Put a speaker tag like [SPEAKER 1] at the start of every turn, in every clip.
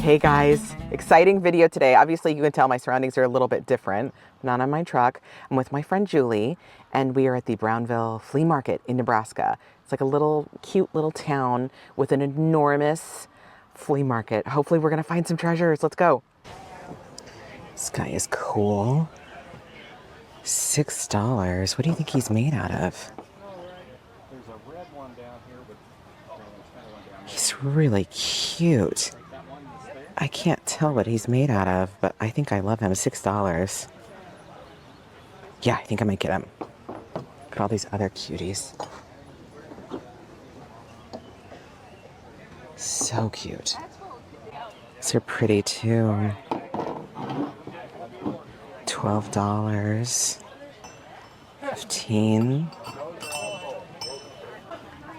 [SPEAKER 1] Hey guys, exciting video today. Obviously you can tell my surroundings are a little bit different. I'm not on my truck. I'm with my friend Julie and we are at the Brownville Flea Market in Nebraska. It's like a little cute little town with an enormous flea market. Hopefully we're gonna find some treasures. Let's go. This guy is cool. $6. What do you think he's made out of? He's really cute. I can't tell what he's made out of, but I think I love him. $6. Yeah, I think I might get him. Look at all these other cuties. So cute. These are pretty too. $12. 15.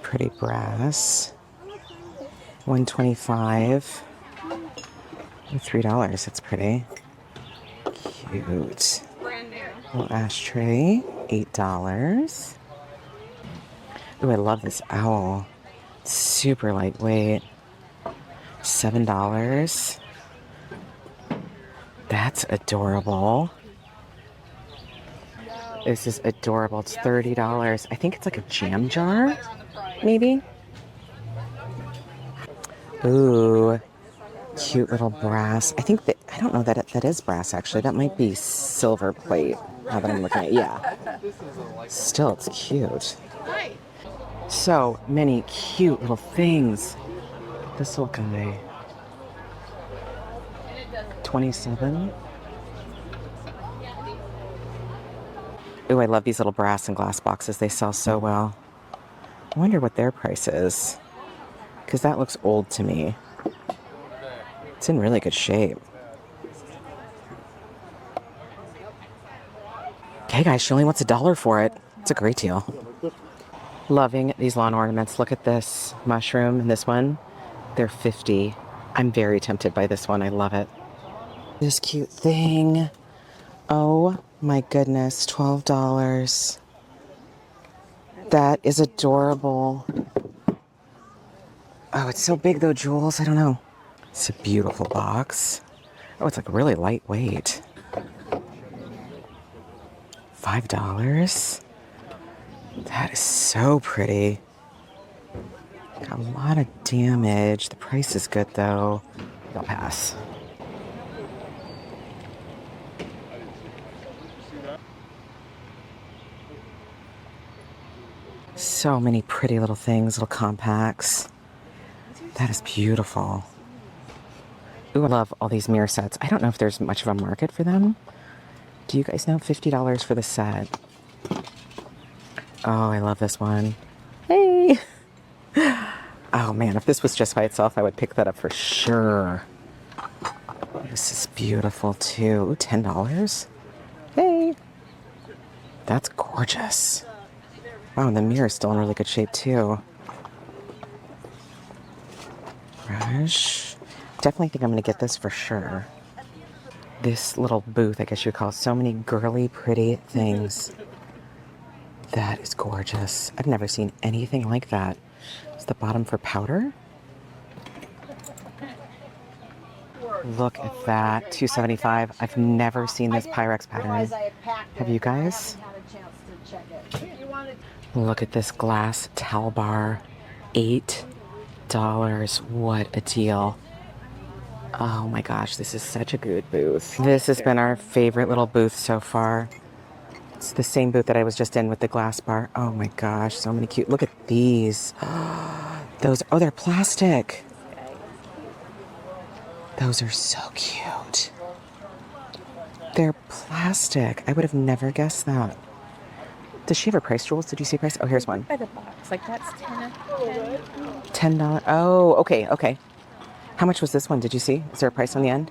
[SPEAKER 1] Pretty brass. 125. $3. That's pretty. Cute. Little ashtray. $8. Ooh, I love this owl. Super lightweight. $7. That's adorable. This is adorable. It's $30. I think it's like a jam jar, maybe. Ooh, cute little brass. I think that, I don't know that that is brass actually. That might be silver plate now that I'm looking at it. Yeah. Still, it's cute. So many cute little things. This little guy. 27. Ooh, I love these little brass and glass boxes. They sell so well. I wonder what their price is, because that looks old to me. It's in really good shape. Okay, guys, she only wants $1 for it. It's a great deal. Loving these lawn ornaments. Look at this mushroom and this one. They're 50. I'm very tempted by this one. I love it. This cute thing. Oh my goodness, $12. That is adorable. Oh, it's so big though, Jules. I don't know. It's a beautiful box. Oh, it's like really lightweight. $5. That is so pretty. Got a lot of damage. The price is good though. I'll pass. So many pretty little things, little compacts. That is beautiful. Ooh, I love all these mirror sets. I don't know if there's much of a market for them. Do you guys know? $50 for the set. Oh, I love this one. Hey! Oh man, if this was just by itself, I would pick that up for sure. This is beautiful too. Ooh, $10? Hey! That's gorgeous. Wow, and the mirror is still in really good shape too. Brush. Definitely think I'm going to get this for sure. This little booth, I guess you would call it. So many girly, pretty things. That is gorgeous. I've never seen anything like that. Is the bottom for powder? Look at that. $2.75. I've never seen this Pyrex pattern. Have you guys? Look at this glass towel bar. $8. What a deal. Oh my gosh, this is such a good booth. This has been our favorite little booth so far. It's the same booth that I was just in with the glass bar. Oh my gosh, so many cute. Look at these. Those, oh, they're plastic. Those are so cute. They're plastic. I would have never guessed that. Does she have a price, Jules? Did you see a price? Oh, here's one.
[SPEAKER 2] By the box, like that's $10.
[SPEAKER 1] $10. Oh, okay, okay. How much was this one? Did you see? Is there a price on the end?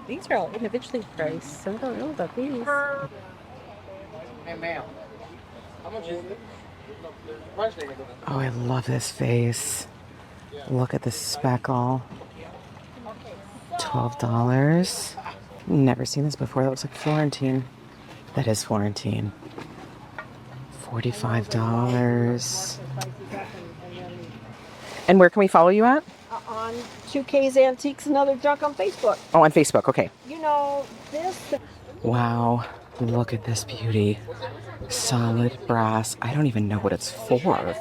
[SPEAKER 2] These are all individually priced, so I don't know about these.
[SPEAKER 3] Hey, ma'am. How much is it?
[SPEAKER 1] Oh, I love this face. Look at the speckle. $12. Never seen this before. That looks like Florentine. That is Florentine. $45. And where can we follow you at?
[SPEAKER 4] on 2K's Antiques and Other Junk on Facebook.
[SPEAKER 1] Oh, on Facebook. Okay.
[SPEAKER 4] You know, this...
[SPEAKER 1] Wow. Look at this beauty. Solid brass. I don't even know what it's for.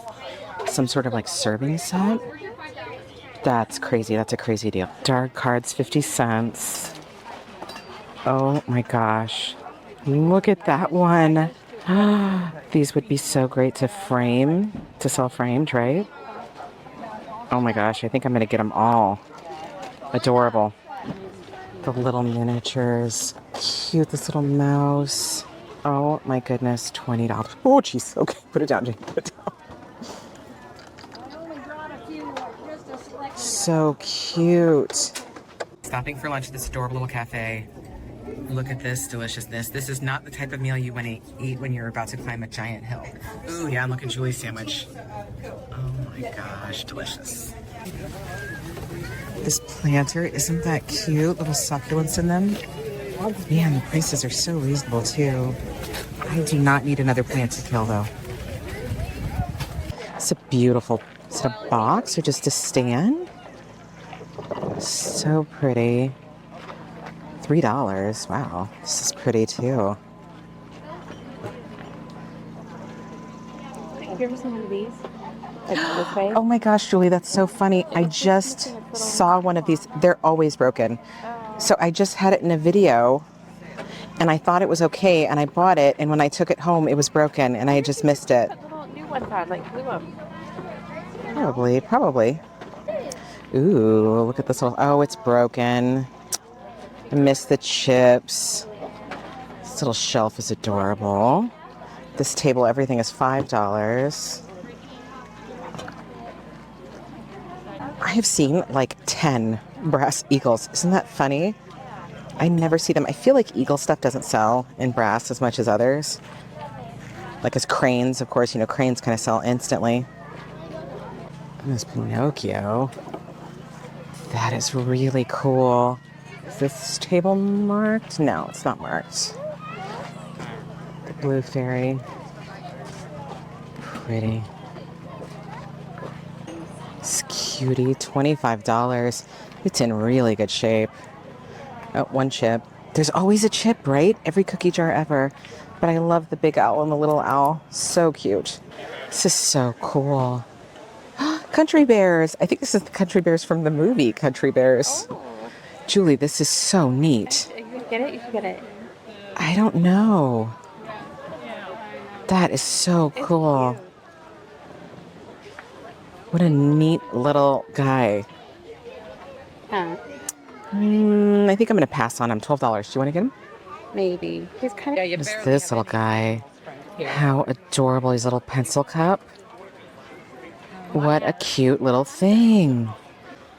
[SPEAKER 1] Some sort of like serving set? That's crazy. That's a crazy deal. Dark cards, 50 cents. Oh my gosh. Look at that one. These would be so great to frame, to sell framed, right? Oh my gosh, I think I'm going to get them all. Adorable. The little miniatures. Cute, this little mouse. Oh my goodness, $20. Oh jeez, okay, put it down, Jane, put it down. So cute. Stopping for lunch at this adorable little cafe. Look at this deliciousness. This is not the type of meal you want to eat when you're about to climb a giant hill. Ooh, yeah, I'm looking Julie's sandwich. Oh my gosh, delicious. This planter, isn't that cute? Little succulents in them. Man, the prices are so reasonable too. I do not need another plant to kill though. It's a beautiful, is it a box or just a stand? So pretty. $3. Wow, this is pretty too.
[SPEAKER 2] Have you ever seen one of these? Like this way?
[SPEAKER 1] Oh my gosh, Julie, that's so funny. I just saw one of these. They're always broken. So I just had it in a video and I thought it was okay and I bought it and when I took it home it was broken and I just missed it.
[SPEAKER 2] Put little new ones on, like glue them.
[SPEAKER 1] Probably. Ooh, look at this little, oh, it's broken. I missed the chips. This little shelf is adorable. This table, everything is $5. I have seen like 10 brass eagles. Isn't that funny? I never see them. I feel like eagle stuff doesn't sell in brass as much as others. Like as cranes, of course, you know, cranes kind of sell instantly. And this Pinocchio. That is really cool. Is this table marked? No, it's not marked. The blue fairy. Pretty. It's cutie, $25. It's in really good shape. Oh, one chip. There's always a chip, right? Every cookie jar ever. But I love the big owl and the little owl. So cute. This is so cool. Country bears. I think this is the country bears from the movie Country Bears.
[SPEAKER 2] Oh.
[SPEAKER 1] Julie, this is so neat.
[SPEAKER 2] You can get it? You can get it.
[SPEAKER 1] I don't know. That is so cool. What a neat little guy.
[SPEAKER 2] Huh.
[SPEAKER 1] I think I'm going to pass on him. $12. Do you want to get him?
[SPEAKER 2] Maybe. He's kind of...
[SPEAKER 1] What is this little guy? How adorable. His little pencil cup. What a cute little thing.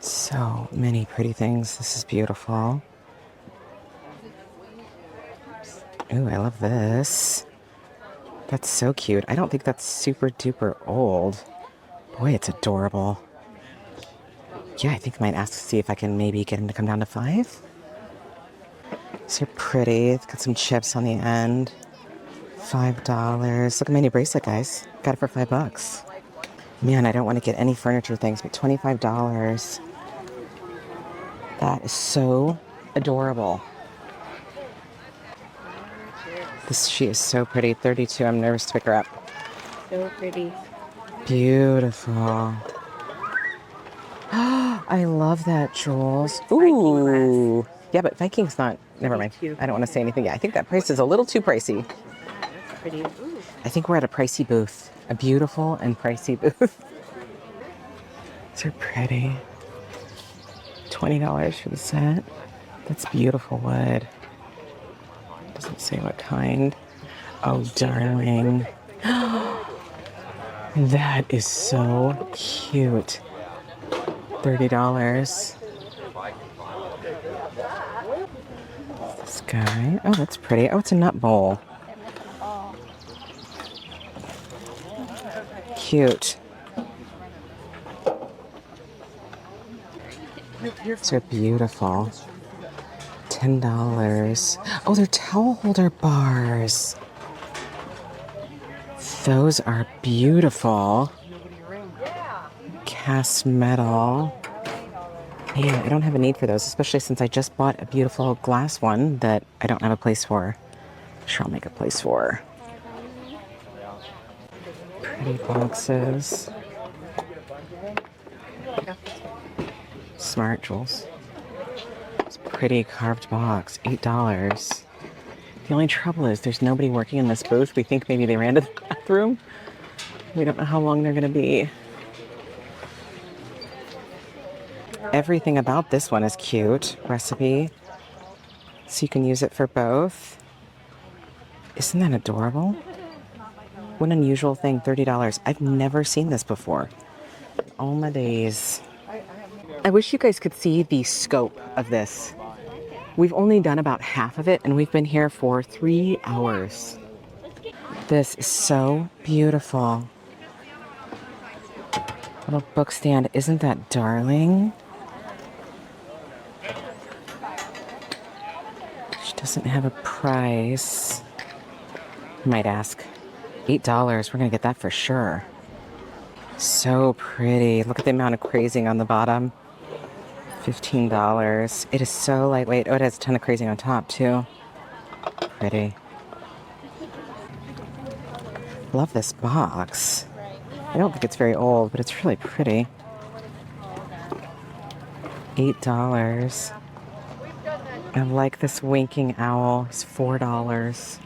[SPEAKER 1] So many pretty things. This is beautiful. Ooh, I love this. That's so cute. I don't think that's super duper old. Boy, it's adorable. Yeah, I think I might ask to see if I can maybe get him to come down to $5. These are pretty. It's got some chips on the end. $5. Look at my new bracelet, guys. Got it for $5. Man, I don't want to get any furniture things, but $25. That is so adorable. She is so pretty. $32. I'm nervous to pick her up.
[SPEAKER 2] So pretty.
[SPEAKER 1] Beautiful. I love that, Jules.
[SPEAKER 2] Viking
[SPEAKER 1] Ooh. Yeah, but Viking's not. Never mind.
[SPEAKER 2] Cute.
[SPEAKER 1] I don't want to say anything. Yeah, I think that price is a little too pricey.
[SPEAKER 2] That's pretty. Ooh.
[SPEAKER 1] I think we're at a pricey booth. A beautiful and pricey booth. These are pretty. $20 for the set. That's beautiful wood. Doesn't say what kind. Oh, darling. That is so cute. $30. This guy. Oh, that's pretty. Oh, it's a nut bowl. Cute. These are beautiful. $10. Oh, they're towel holder bars. Those are beautiful. Cast metal. Yeah, I don't have a need for those, especially since I just bought a beautiful glass one that I don't have a place for. Sure, I'll make a place for. Pretty boxes. Smart jewels. It's a pretty carved box, $8. The only trouble is there's nobody working in this booth. We think maybe they ran to the bathroom. We don't know how long they're gonna be. Everything about this one is cute. Recipe. So you can use it for both. Isn't that adorable? What an unusual thing, $30. I've never seen this before. Oh my days. I wish you guys could see the scope of this. We've only done about half of it and we've been here for 3 hours. This is so beautiful. Little book stand, isn't that darling? She doesn't have a price. I might ask. $8, we're gonna get that for sure. So pretty. Look at the amount of crazing on the bottom. $15. It is so lightweight. Oh, it has a ton of crazing on top too. Pretty. Love this box. I don't think it's very old, but it's really pretty. $8. I like this winking owl. It's $4.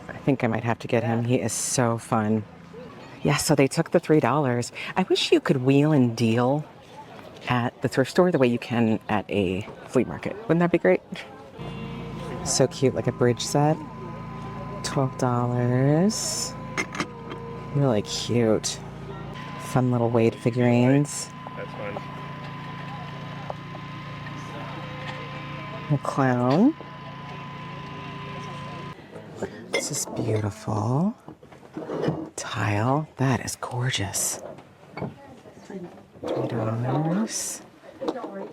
[SPEAKER 1] I think I might have to get him. He is so fun. Yeah, so they took the $3. I wish you could wheel and deal at the thrift store the way you can at a flea market. Wouldn't that be great? So cute, like a bridge set. $12. Really cute. Fun little Wade figurines.
[SPEAKER 5] That's fun.
[SPEAKER 1] A clown. This is beautiful. Tile. That is gorgeous. $3.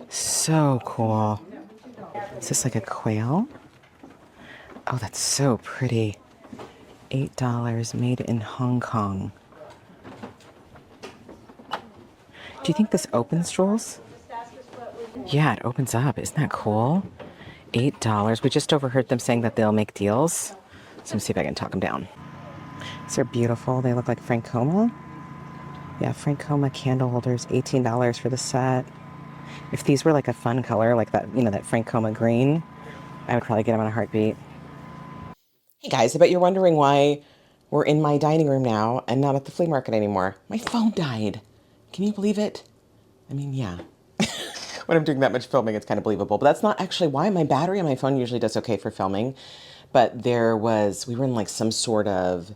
[SPEAKER 1] So cool. Is this like a quail? Oh, that's so pretty. $8, made in Hong Kong. Do you think this opens, Jules? Yeah, it opens up. Isn't that cool? $8. We just overheard them saying that they'll make deals. So let me see if I can talk them down. These are beautiful. They look like Francoma. Yeah, Francoma candle holders, $18 for the set. If these were like a fun color, like that, you know, that Francoma green, I would probably get them on a heartbeat. Hey guys, I bet you're wondering why we're in my dining room now and not at the flea market anymore. My phone died. Can you believe it? I mean, yeah. When I'm doing that much filming, it's kind of believable. But that's not actually why. My battery on my phone usually does okay for filming. But we were in like some sort of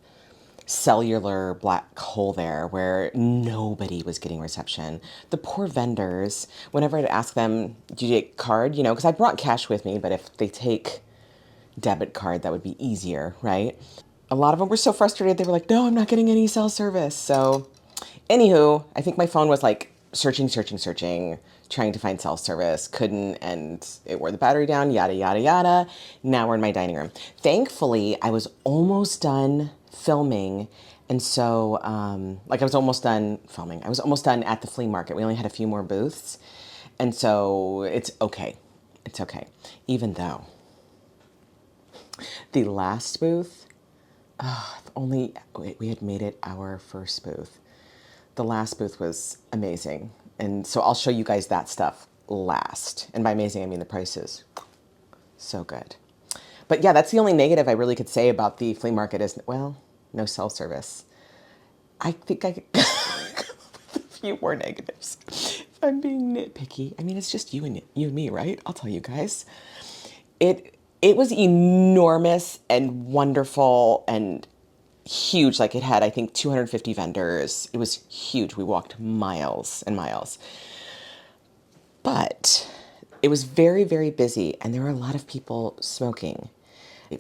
[SPEAKER 1] cellular black hole there where nobody was getting reception. The poor vendors, whenever I'd ask them, do you take card? You know, because I brought cash with me, but if they take debit card, that would be easier, right? A lot of them were so frustrated. They were like, no, I'm not getting any cell service. So anywho, I think my phone was like searching, trying to find cell service, couldn't, and it wore the battery down, yada, yada, yada. Now we're in my dining room. Thankfully, I was almost done filming. And so, I was almost done filming. I was almost done at the flea market. We only had a few more booths. And so it's okay. It's okay. Even though the last booth, if only we had made it our first booth. The last booth was amazing. And so I'll show you guys that stuff last. And by amazing, I mean the prices. So good. But yeah, that's the only negative I really could say about the flea market is, well, no cell service. I think I could come up with a few more negatives if I'm being nitpicky. I mean, it's just you and me, right? I'll tell you guys. It was enormous and wonderful and huge. Like it had, I think, 250 vendors. It was huge. We walked miles and miles. But it was very, very busy and there were a lot of people smoking.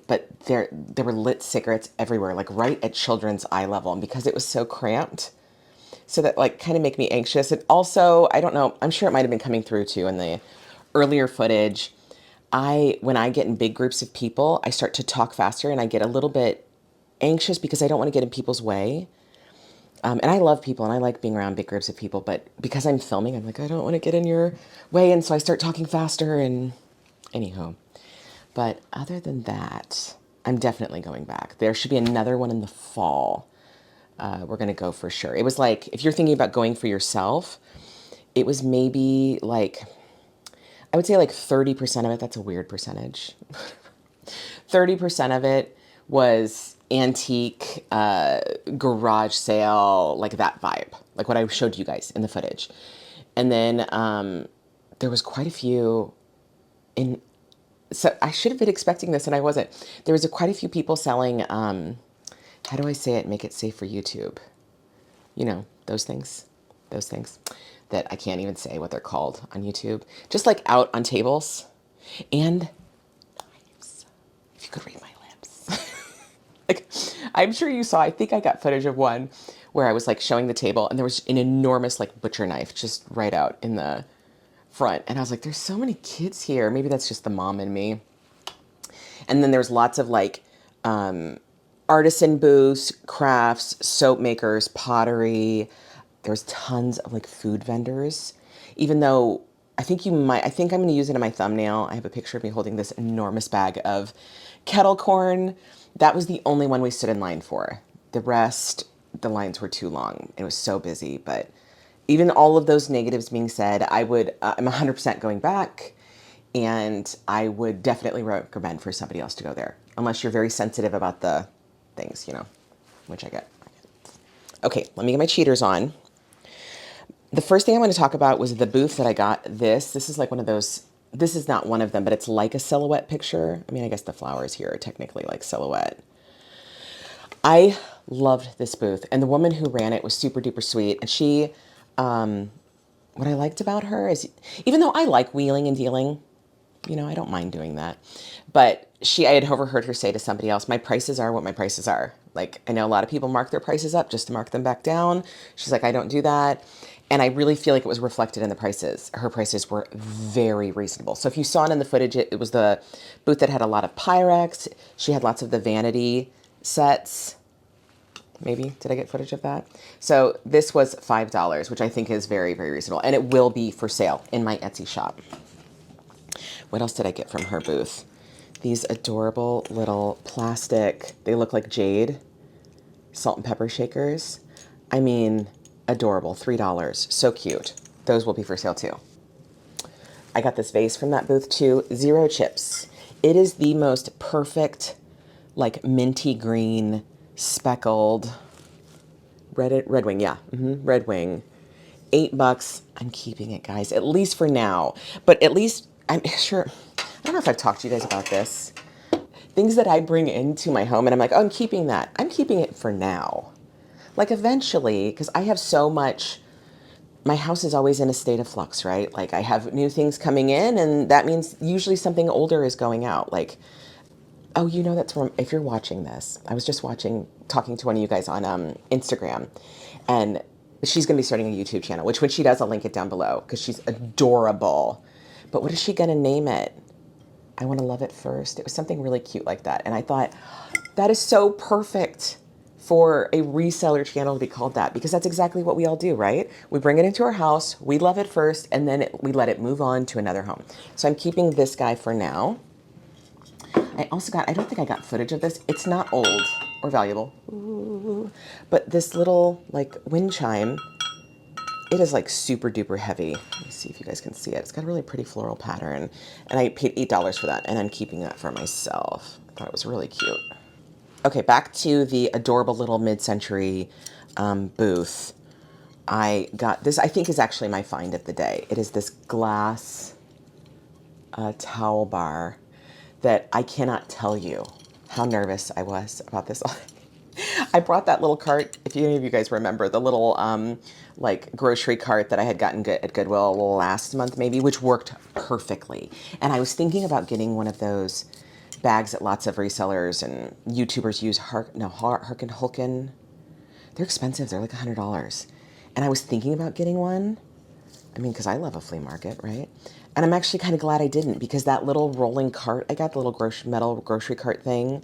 [SPEAKER 1] But there were lit cigarettes everywhere, like right at children's eye level. And because it was so cramped, so that like kind of make me anxious. And also, I don't know, I'm sure it might have been coming through too in the earlier footage. When I get in big groups of people, I start to talk faster and I get a little bit anxious because I don't want to get in people's way. And I love people and I like being around big groups of people, but because I'm filming, I'm like, I don't want to get in your way. And so I start talking faster and anyhow. But other than that, I'm definitely going back. There should be another one in the fall. We're going to go for sure. It was like, if you're thinking about going for yourself, it was maybe like, I would say like 30% of it. That's a weird percentage. 30% of it was antique, garage sale, like that vibe, like what I showed you guys in the footage. And then there was quite a few in, so I should have been expecting this and I wasn't. There was quite a few people selling, how do I say it, make it safe for YouTube? You know, those things that I can't even say what they're called on YouTube. Just like out on tables. And if you could read my lips. Like, I'm sure you saw, I think I got footage of one where I was like showing the table and there was an enormous like butcher knife just right out in the front. And I was like, there's so many kids here. Maybe that's just the mom in me. And then there's lots of like artisan booths, crafts, soap makers, pottery. There's tons of like food vendors. Even though I think I'm going to use it in my thumbnail. I have a picture of me holding this enormous bag of kettle corn. That was the only one we stood in line for. The rest, the lines were too long. It was so busy. But even all of those negatives being said, I'm 100% going back. And I would definitely recommend for somebody else to go there. Unless you're very sensitive about the things, you know, which I get. Okay, let me get my cheaters on. The first thing I want to talk about was the booth that I got this. This is like one of those, this is not one of them, but it's like a silhouette picture. I mean, I guess the flowers here are technically like silhouette. I loved this booth. And the woman who ran it was super duper sweet. And she, what I liked about her is, even though I like wheeling and dealing, you know, I don't mind doing that. But I had overheard her say to somebody else, my prices are what my prices are. Like, I know a lot of people mark their prices up just to mark them back down. She's like, I don't do that. And I really feel like it was reflected in the prices. Her prices were very reasonable. So if you saw it in the footage, it was the booth that had a lot of Pyrex. She had lots of the vanity sets. Maybe, did I get footage of that? So this was $5, which I think is very, very reasonable. And it will be for sale in my Etsy shop. What else did I get from her booth? These adorable little plastic, they look like jade, salt and pepper shakers. I mean, adorable, $3, so cute. Those will be for sale too. I got this vase from that booth too, 0 chips. It is the most perfect, like minty green, speckled, red wing, yeah, red wing. $8, I'm keeping it, guys, at least for now. But at least, I'm sure, I don't know if I've talked to you guys about this. Things that I bring into my home and I'm like, oh, I'm keeping that. I'm keeping it for now. Like eventually, because I have so much, my house is always in a state of flux, right? Like I have new things coming in and that means usually something older is going out. Like, oh, you know, that's from, if you're watching this, I was just talking to one of you guys on Instagram, and she's going to be starting a YouTube channel, which when she does, I'll link it down below because she's adorable. But what is she going to name it? I Want to Love It First. It was something really cute like that. And I thought, that is so perfect for a reseller channel to be called that, because that's exactly what we all do, right? We bring it into our house, we love it first, and then we let it move on to another home. So I'm keeping this guy for now. I also got, I don't think I got footage of this. It's not old or valuable, but this little like wind chime, it is like super duper heavy. Let me see if you guys can see it. It's got a really pretty floral pattern, and I paid $8 for that, and I'm keeping that for myself. I thought it was really cute. Okay, back to the adorable little mid-century booth. I got this, I think is actually my find of the day. It is this glass towel bar that I cannot tell you how nervous I was about this. I brought that little cart, if any of you guys remember, the little like grocery cart that I had gotten at Goodwill last month maybe, which worked perfectly. And I was thinking about getting one of those bags that lots of resellers and YouTubers use, Harkin Hulkin. They're expensive, they're like $100. And I was thinking about getting one. I mean, because I love a flea market, right? And I'm actually kind of glad I didn't, because that little rolling cart, I got the little metal grocery cart thing,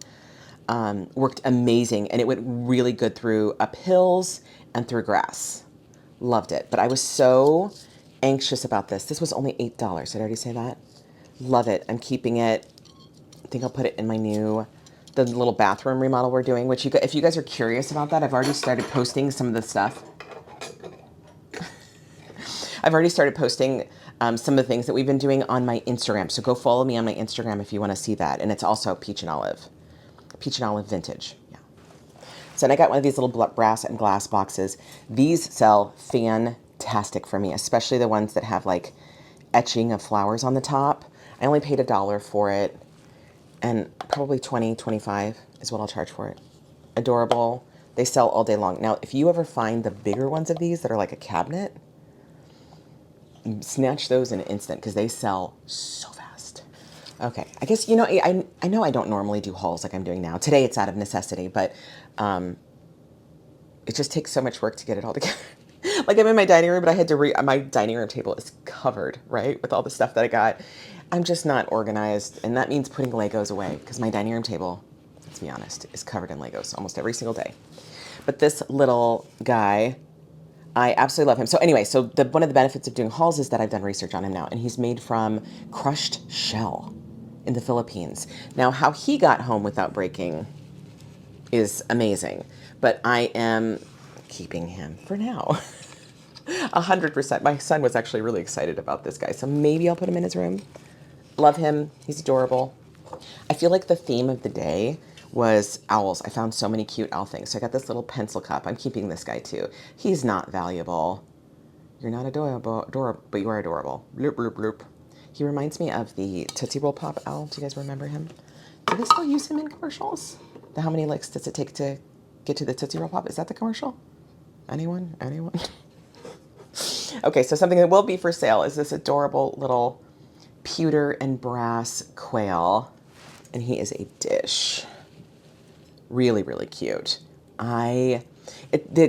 [SPEAKER 1] worked amazing. And it went really good through up hills and through grass. Loved it. But I was so anxious about this. This was only $8. Did I already say that? Love it. I'm keeping it. I think I'll put it in my the little bathroom remodel we're doing, which if you guys are curious about that, I've already started posting some of the stuff. I've already started posting some of the things that we've been doing on my Instagram. So go follow me on my Instagram if you want to see that. And it's also Peach and Olive Vintage. Yeah. So and I got one of these little brass and glass boxes. These sell fantastic for me, especially the ones that have like etching of flowers on the top. I only paid $1 for it, and probably $20, $25 is what I'll charge for it. Adorable. They sell all day long. Now, if you ever find the bigger ones of these that are like a cabinet, snatch those in an instant because they sell so fast. Okay, I guess, I know I don't normally do hauls like I'm doing now. Today it's out of necessity, but it just takes so much work to get it all together. Like I'm in my dining room, but I had to my dining room table is covered, right, with all the stuff that I got. I'm just not organized, and that means putting Legos away because my dining room table, let's be honest, is covered in Legos almost every single day. But this little guy, I absolutely love him. So anyway, one of the benefits of doing hauls is that I've done research on him now, and he's made from crushed shell in the Philippines. Now, how he got home without breaking is amazing, but I am keeping him for now. 100%. My son was actually really excited about this guy, so maybe I'll put him in his room. Love him. He's adorable. I feel like the theme of the day was owls. I found so many cute owl things. So I got this little pencil cup. I'm keeping this guy too. He's not valuable. You're not adorable, but you are adorable. Bloop, bloop, bloop. He reminds me of the Tootsie Roll Pop owl. Do you guys remember him? Do they still use him in commercials? How many licks does it take to get to the Tootsie Roll Pop? Is that the commercial? Anyone? Okay, so something that will be for sale is this adorable little pewter and brass quail. And he is a dish. Really, really cute. The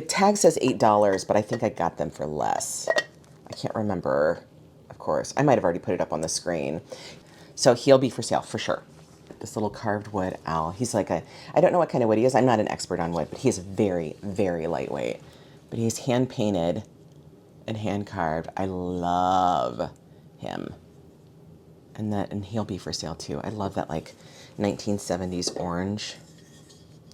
[SPEAKER 1] tag says $8, but I think I got them for less. I can't remember, of course. I might have already put it up on the screen. So he'll be for sale for sure. This little carved wood owl. He's like I don't know what kind of wood he is. I'm not an expert on wood, but he is very, very lightweight. But he's hand painted and hand carved. I love him. And he'll be for sale too. I love that like 1970s orange.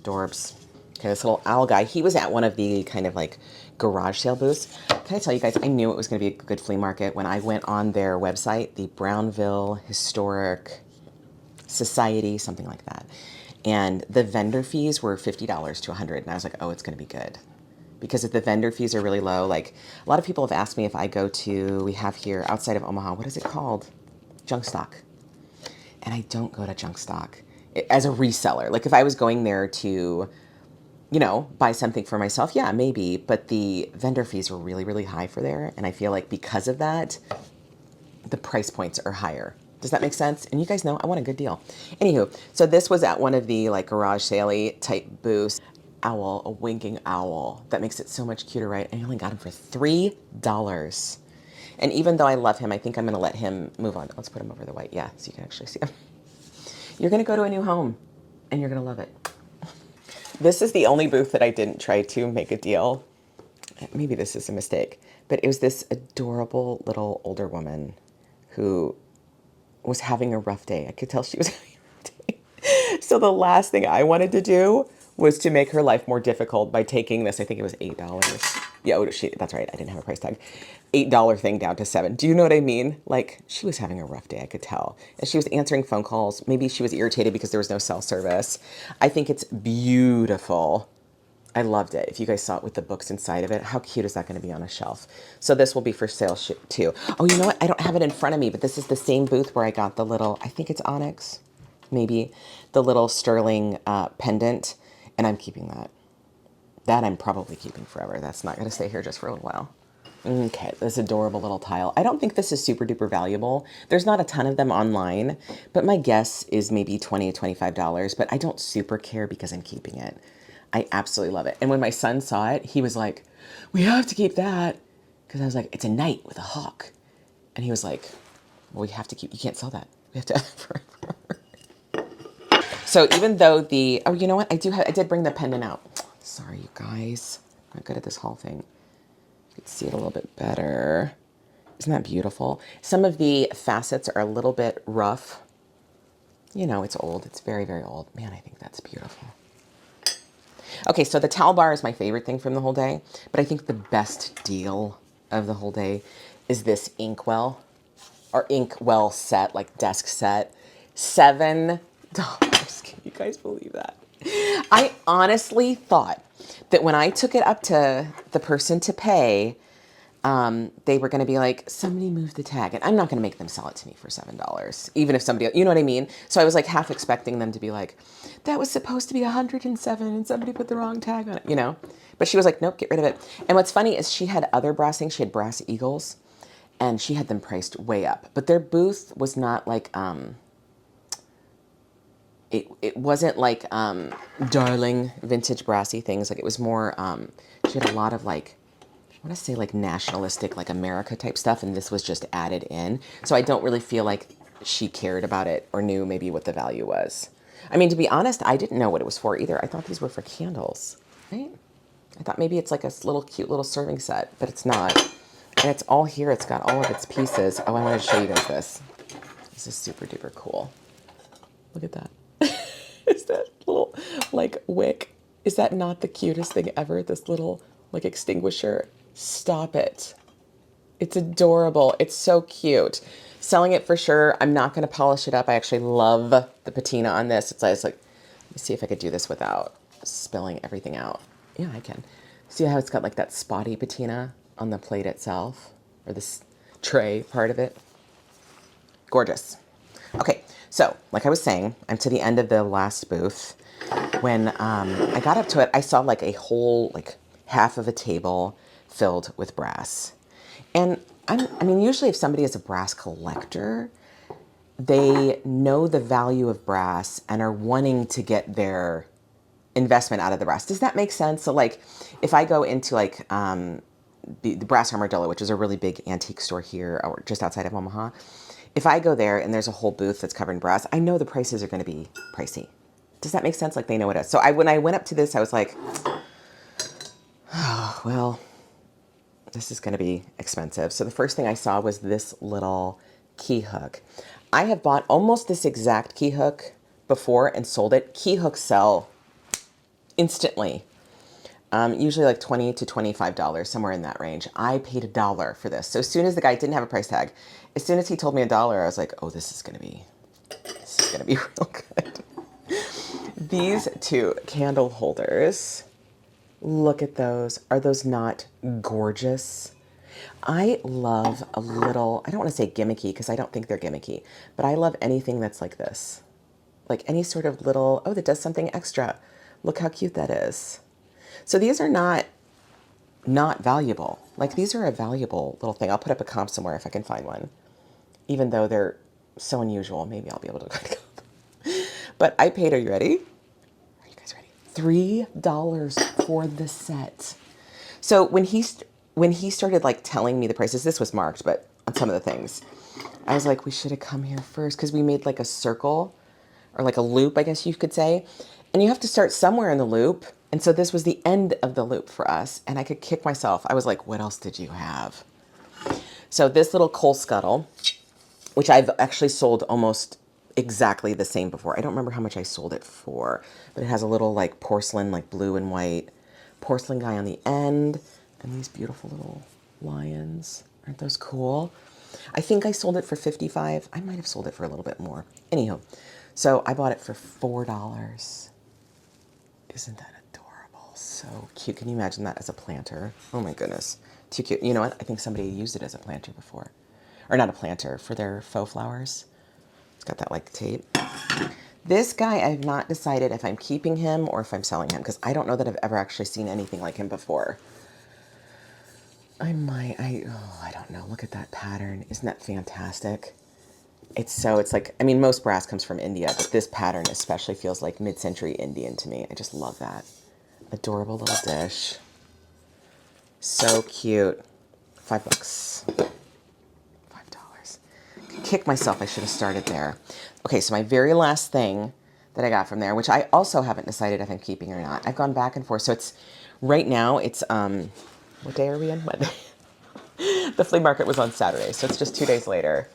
[SPEAKER 1] Dorbs. Okay, this little owl guy, he was at one of the kind of like garage sale booths. Can I tell you guys, I knew it was going to be a good flea market when I went on their website, the Brownville Historic Society, something like that. And the vendor fees were $50 to $100. And I was like, oh, it's going to be good. Because if the vendor fees are really low, like a lot of people have asked me if I go to, we have here outside of Omaha, what is it called? Junk stock. And I don't go to junk stock as a reseller. Like if I was going there to, buy something for myself, yeah, maybe. But the vendor fees were really, really high for there. And I feel like because of that, the price points are higher. Does that make sense? And you guys know I want a good deal. Anywho, so this was at one of the like garage sale-y type booths. Owl, a winking owl. That makes it so much cuter, right? And I only got him for $3. And even though I love him, I think I'm going to let him move on. Let's put him over the white. Yeah, so you can actually see him. You're going to go to a new home, and you're going to love it. This is the only booth that I didn't try to make a deal. Maybe this is a mistake, but it was this adorable little older woman who was having a rough day. I could tell she was having a rough day. So the last thing I wanted to do was to make her life more difficult by taking this, I think it was $8. Yeah, that's right, I didn't have a price tag. $8 thing down to $7. Do you know what I mean? Like, she was having a rough day, I could tell. And she was answering phone calls. Maybe she was irritated because there was no cell service. I think it's beautiful. I loved it. If you guys saw it with the books inside of it, how cute is that going to be on a shelf? So this will be for sale too. Oh, you know what? I don't have it in front of me, but this is the same booth where I got the little, I think it's onyx, maybe, the little sterling pendant. And I'm keeping that. That I'm probably keeping forever. That's not going to stay here just for a little while. Okay, this adorable little tile. I don't think this is super duper valuable. There's not a ton of them online, but my guess is maybe $20 to $25, but I don't super care because I'm keeping it. I absolutely love it. And when my son saw it, he was like, we have to keep that. Because I was like, it's a knight with a hawk. And he was like, well, we have to keep, you can't sell that. We have to forever. So even though oh, you know what? I did bring the pendant out. Sorry, you guys. I'm not good at this haul thing. You can see it a little bit better. Isn't that beautiful? Some of the facets are a little bit rough. You know, it's old. It's very, very old. Man, I think that's beautiful. Okay, so the towel bar is my favorite thing from the whole day, but I think the best deal of the whole day is this inkwell or inkwell set, like desk set. $7. Can you guys believe that? I honestly thought that when I took it up to the person to pay, they were going to be like, somebody moved the tag. And I'm not going to make them sell it to me for $7, even if somebody, you know what I mean? So I was like half expecting them to be like, that was supposed to be 107 and somebody put the wrong tag on it, you know? But she was like, nope, get rid of it. And what's funny is she had other brass things. She had brass eagles and she had them priced way up. But their booth was not like, it wasn't like darling vintage brassy things. Like it was more, she had a lot of like, I want to say like nationalistic, like America type stuff, and this was just added in. So I don't really feel like she cared about it or knew maybe what the value was. I mean, to be honest, I didn't know what it was for either. I thought these were for candles, right? I thought maybe it's like a little cute little serving set, but it's not. And it's all here. It's got all of its pieces. Oh, I wanted to show you guys this. This is super duper cool. Look at that. Is that little like wick? Is that not the cutest thing ever? This little like extinguisher. Stop it. It's adorable. It's so cute. Selling it for sure. I'm not going to polish it up. I actually love the patina on this. It's like, let me see if I could do this without spilling everything out. Yeah, I can. See how it's got like that spotty patina on the plate itself, or this tray part of it? Gorgeous. Okay, so like I was saying, I'm to the end of the last booth. When I got up to it, I saw like a whole, like half of a table filled with brass. And I mean, usually if somebody is a brass collector, they know the value of brass and are wanting to get their investment out of the brass. Does that make sense? So like if I go into like the Brass Armadillo, which is a really big antique store here or just outside of Omaha, if I go there and there's a whole booth that's covered in brass, I know the prices are going to be pricey. Does that make sense? Like they know it is. So when I went up to this, I was like, oh, well, this is going to be expensive. So the first thing I saw was this little key hook. I have bought almost this exact key hook before and sold it. Key hooks sell instantly. Usually like $20 to $25, somewhere in that range. I paid $1 for this. So as soon as the guy didn't have a price tag, as soon as he told me $1, I was like, oh, this is gonna be real good. These two candle holders, look at those. Are those not gorgeous? I love a little, I don't want to say gimmicky because I don't think they're gimmicky, but I love anything that's like this. Like any sort of little, oh, that does something extra. Look how cute that is. So these are not valuable. Like these are a valuable little thing. I'll put up a comp somewhere if I can find one. Even though they're so unusual, maybe I'll be able to find a comp. But I paid, are you ready? Are you guys ready? $3 for the set. So when he started like telling me the prices, this was marked, but on some of the things, I was like, we should have come here first because we made like a circle or like a loop, I guess you could say. And you have to start somewhere in the loop. And so this was the end of the loop for us. And I could kick myself. I was like, what else did you have? So this little coal scuttle, which I've actually sold almost exactly the same before. I don't remember how much I sold it for, but it has a little like porcelain, like blue and white porcelain guy on the end. And these beautiful little lions. Aren't those cool? I think I sold it for $55. I might have sold it for a little bit more. Anywho, so I bought it for $4. Isn't that adorable? So cute. Can you imagine that as a planter? Oh my goodness. Too cute. You know what? I think somebody used it as a planter before. Or not a planter, for their faux flowers. It's got that like tape. This guy, I've not decided if I'm keeping him or if I'm selling him because I don't know that I've ever actually seen anything like him before. I don't know. Look at that pattern. Isn't that fantastic? It's like, I mean, most brass comes from India, but this pattern especially feels like mid-century Indian to me. I just love that. Adorable little dish. So cute. $5. $5. Kick myself, I should have started there. Okay, so my very last thing that I got from there, which I also haven't decided if I'm keeping or not. I've gone back and forth. So it's Right now, it's, what day are we in? Monday. The flea market was on Saturday, so it's just 2 days later.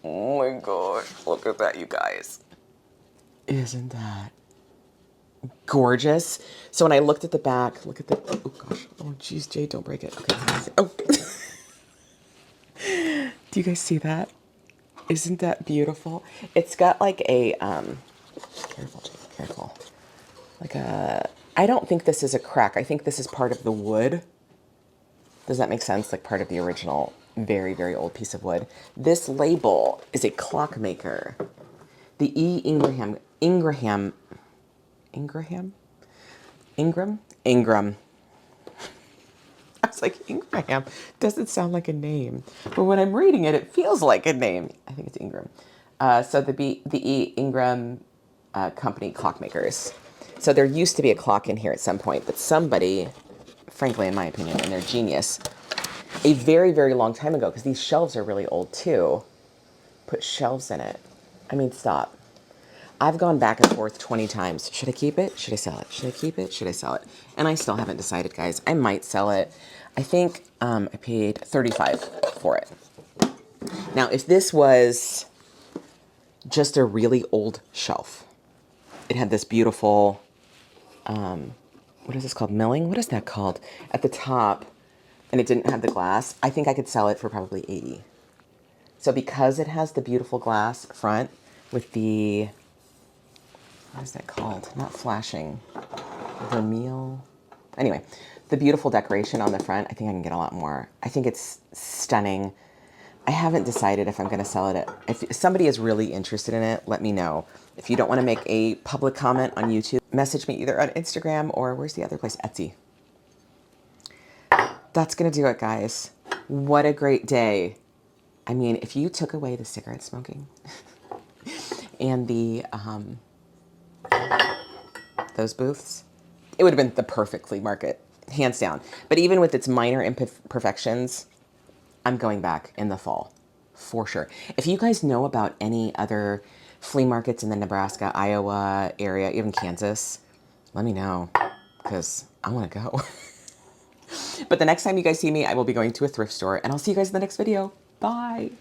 [SPEAKER 1] Oh my gosh, look at that, you guys. Isn't that gorgeous? So when I looked at the back, look at the, oh gosh, oh geez, Jade, don't break it. Okay, oh. Do you guys see that? Isn't that beautiful? It's got like a, careful, Jade, careful. Like a, I don't think this is a crack. I think this is part of the wood. Does that make sense? Like part of the original, very, very old piece of wood. This label is a clockmaker. The Ingram. I was like, Ingram doesn't sound like a name. But when I'm reading it, it feels like a name. I think it's Ingram. So the E. Ingram Company clockmakers. So there used to be a clock in here at some point, but somebody, frankly, in my opinion, and they're genius, a very, very long time ago, because these shelves are really old too, put shelves in it. I mean, stop. I've gone back and forth 20 times. Should I keep it? Should I sell it? Should I keep it? Should I sell it? And I still haven't decided, guys. I might sell it. I think I paid $35 for it. Now, if this was just a really old shelf, it had this beautiful, what is this called? Milling? What is that called? At the top, and it didn't have the glass, I think I could sell it for probably $80. So because it has the beautiful glass front with the, what is that called? Not flashing, vermeil. Anyway, the beautiful decoration on the front, I think I can get a lot more. I think it's stunning. I haven't decided if I'm going to sell it. If somebody is really interested in it, let me know. If you don't want to make a public comment on YouTube, message me either on Instagram or where's the other place? Etsy. That's going to do it, guys. What a great day. I mean, if you took away the cigarette smoking and the, those booths, it would have been the perfect flea market, hands down. But even with its minor imperfections, I'm going back in the fall, for sure. If you guys know about any other flea markets in the Nebraska, Iowa area, even Kansas, let me know, because I want to go. But the next time you guys see me, I will be going to a thrift store, and I'll see you guys in the next video. Bye.